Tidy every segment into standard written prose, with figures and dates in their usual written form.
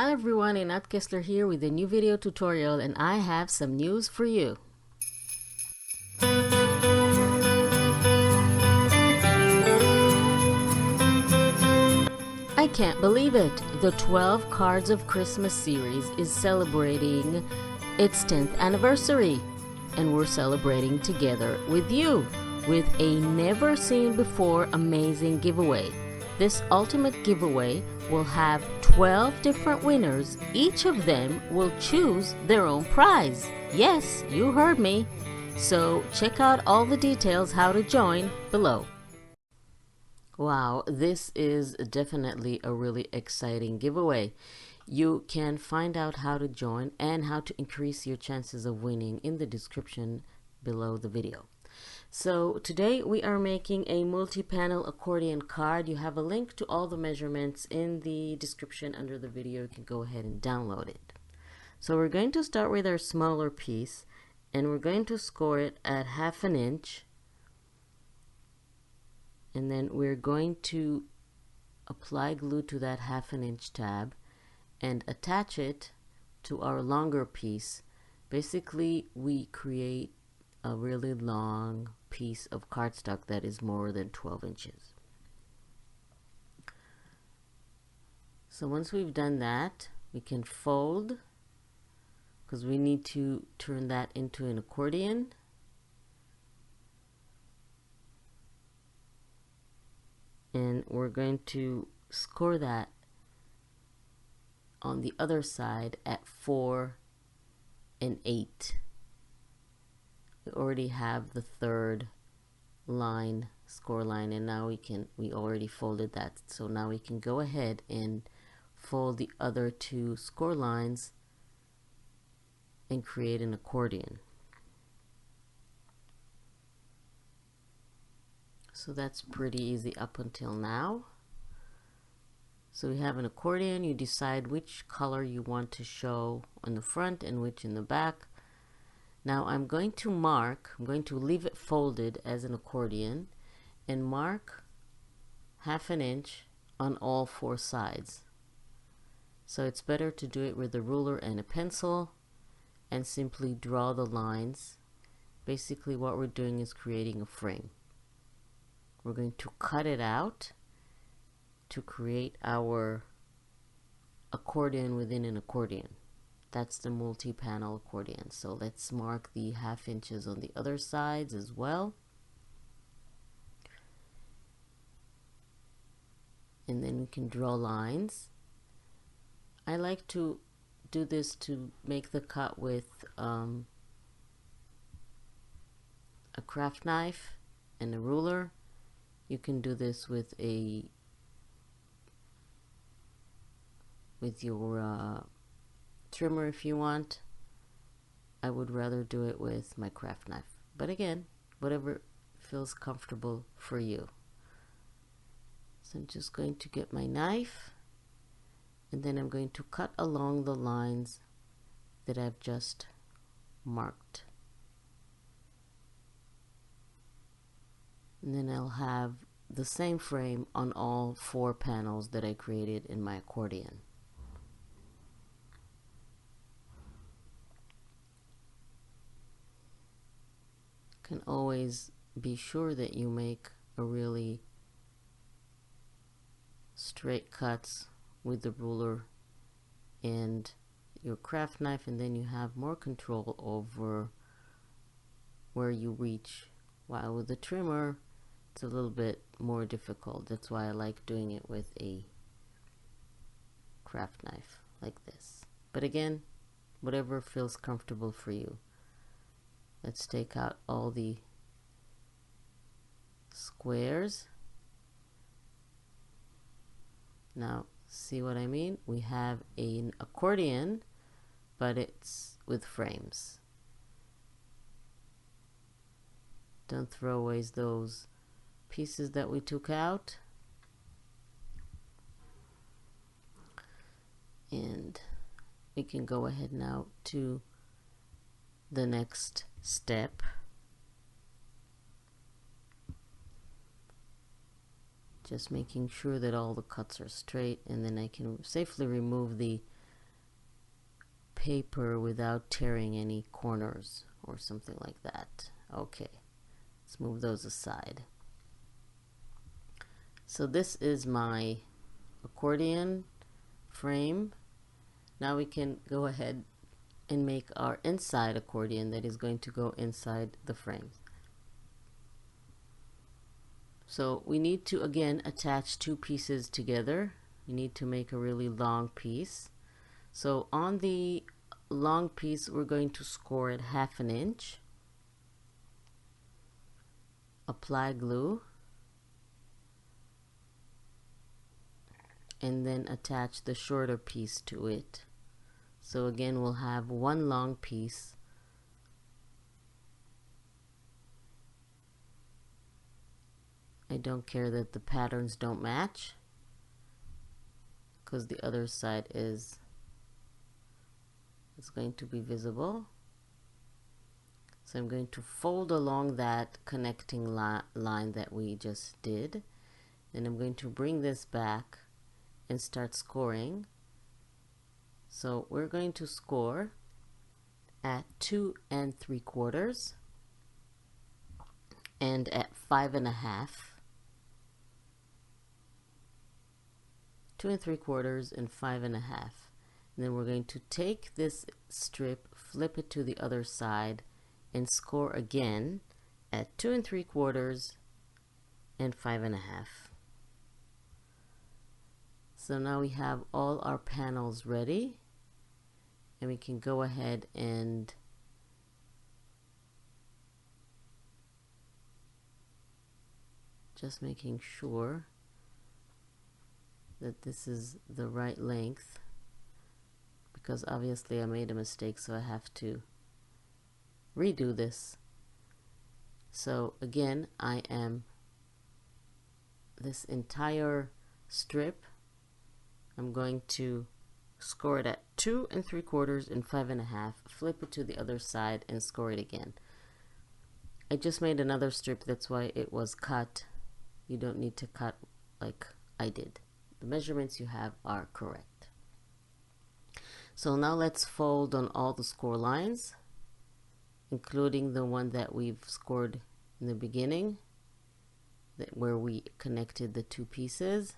Hi everyone, Inat Kessler here with a new video tutorial, and I have some news for you. I can't believe it! The 12 Cards of Christmas series is celebrating its 10th anniversary, and we're celebrating together with you with a never seen before amazing giveaway. This ultimate giveaway will have 12 different winners. Each of them will choose their own prize. Yes, you heard me. So check out all the details how to join below. Wow, this is definitely a really exciting giveaway. You can find out how to join and how to increase your chances of winning in the description below the video. So today we are making a multi-panel accordion card. You have a link to all the measurements in the description under the video. You can go ahead and download it. So we're going to start with our smaller piece, and we're going to score it at 1/2 inch, and then we're going to apply glue to that 1/2 inch tab and attach it to our longer piece. Basically, we create a really long piece of cardstock that is more than 12 inches. So once we've done that, we can fold, because we need to turn that into an accordion. And we're going to score that on the other side at 4 1/8. We already have the third line, score line, and now we already folded that, so now we can go ahead and fold the other two score lines and create an accordion. So that's pretty easy up until now. So we have an accordion. You decide which color you want to show on the front and which in the back. Now I'm going to leave it folded as an accordion and mark 1/2 inch on all 4 sides. So it's better to do it with a ruler and a pencil and simply draw the lines. Basically what we're doing is creating a frame. We're going to cut it out to create our accordion within an accordion. That's the multi-panel accordion. So let's mark the 1/2 inches on the other sides as well. And then we can draw lines. I like to do this to make the cut with a craft knife and a ruler. You can do this with your trimmer if you want. I would rather do it with my craft knife, but again, whatever feels comfortable for you. So I'm just going to get my knife, and then I'm going to cut along the lines that I've just marked, and then I'll have the same frame on all 4 panels that I created in my accordion. Can always be sure that you make a really straight cuts with the ruler and your craft knife, and then you have more control over where you reach, while with the trimmer it's a little bit more difficult. That's why I like doing it with a craft knife like this. But again, whatever feels comfortable for you. Let's take out all the squares. Now, see what I mean? We have an accordion, but it's with frames. Don't throw away those pieces that we took out. And we can go ahead now to the next step. Just making sure that all the cuts are straight, and then I can safely remove the paper without tearing any corners or something like that. Okay, let's move those aside. So this is my accordion frame. Now we can go ahead and make our inside accordion that is going to go inside the frame. So we need to again attach two pieces together. We need to make a really long piece. So on the long piece we're going to score it 1/2 inch, apply glue, and then attach the shorter piece to it. So again we'll have one long piece I don't care that the patterns don't match because the other side is going to be visible. So I'm going to fold along that connecting line that we just did, and I'm going to bring this back and start scoring. So we're going to score at 2 3/4 and at 5 1/2. 2 3/4 and 5 1/2. And then we're going to take this strip, flip it to the other side, and score again at 2 3/4 and 5 1/2. So now we have all our panels ready, and we can go ahead and just making sure that this is the right length, because obviously I made a mistake, so I have to redo this. So again, I am this entire strip, I'm going to score it at 2 3/4 and 5 1/2, flip it to the other side and score it again. I just made another strip, that's why it was cut. You don't need to cut like I did. The measurements you have are correct. So now let's fold on all the score lines, including the one that we've scored in the beginning, where we connected the two pieces.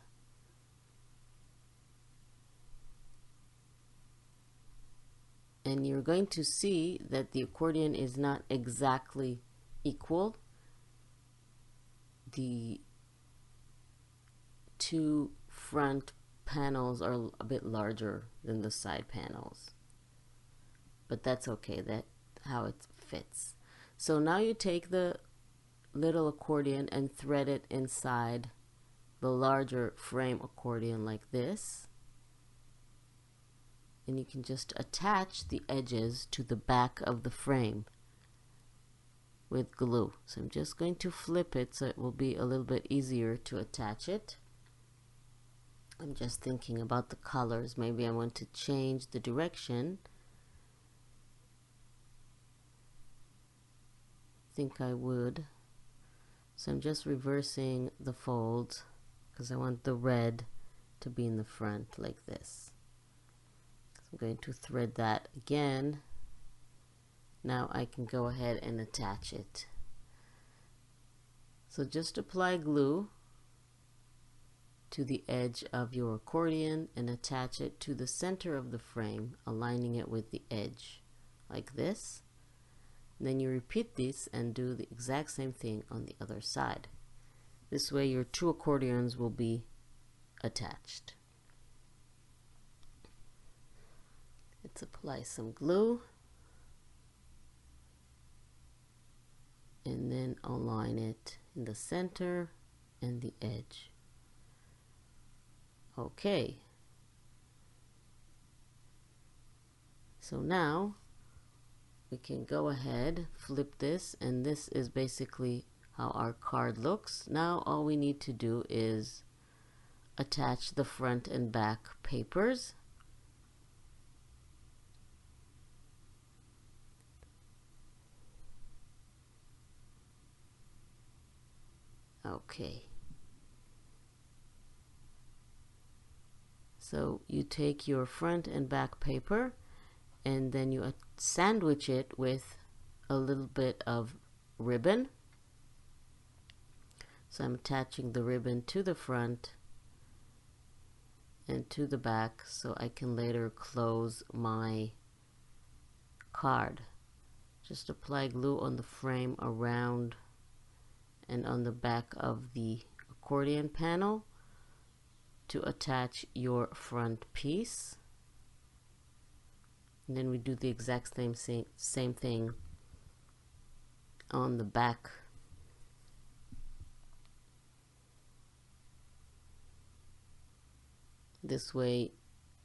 And you're going to see that the accordion is not exactly equal. The two front panels are a bit larger than the side panels, but that's okay, that's how it fits. So now you take the little accordion and thread it inside the larger frame accordion like this, and you can just attach the edges to the back of the frame with glue. So I'm just going to flip it so it will be a little bit easier to attach it. I'm just thinking about the colors. Maybe I want to change the direction. I think I would. So I'm just reversing the folds because I want the red to be in the front like this. So I'm going to thread that again. Now I can go ahead and attach it. So just apply glue to the edge of your accordion and attach it to the center of the frame, aligning it with the edge like this. And then you repeat this and do the exact same thing on the other side. This way your two accordions will be attached. Let's apply some glue and then align it in the center and the edge. Okay, so now we can go ahead, flip this, and this is basically how our card looks. Now all we need to do is attach the front and back papers. Okay. So you take your front and back paper and then you sandwich it with a little bit of ribbon. So I'm attaching the ribbon to the front and to the back so I can later close my card. Just apply glue on the frame around and on the back of the accordion panel to attach your front piece. And then we do the exact same thing on the back. This way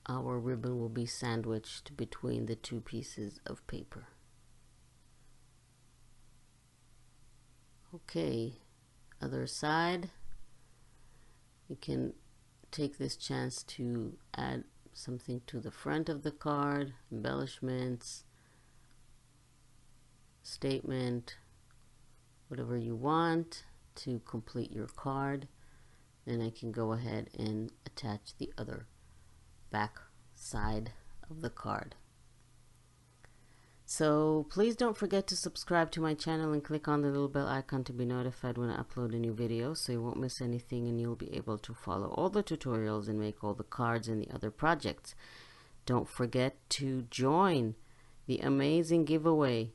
our ribbon will be sandwiched between the two pieces of paper. Okay, other side. You can take this chance to add something to the front of the card, embellishments, statement, whatever you want to complete your card. Then I can go ahead and attach the other back side of the card. So please don't forget to subscribe to my channel and click on the little bell icon to be notified when I upload a new video, so you won't miss anything and you'll be able to follow all the tutorials and make all the cards and the other projects. Don't forget to join the amazing giveaway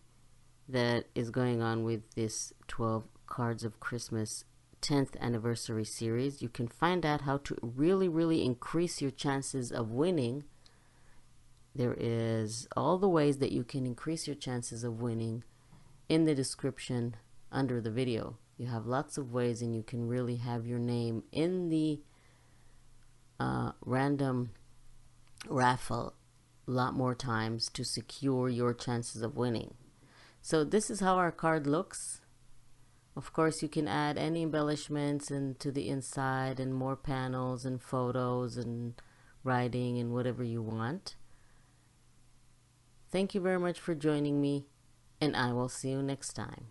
that is going on with this 12 Cards of Christmas 10th anniversary series. You can find out how to really increase your chances of winning. There is all the ways that you can increase your chances of winning in the description under the video. You have lots of ways, and you can really have your name in the random raffle a lot more times to secure your chances of winning. So this is how our card looks. Of course, you can add any embellishments into the inside and more panels and photos and writing and whatever you want. Thank you very much for joining me, and I will see you next time.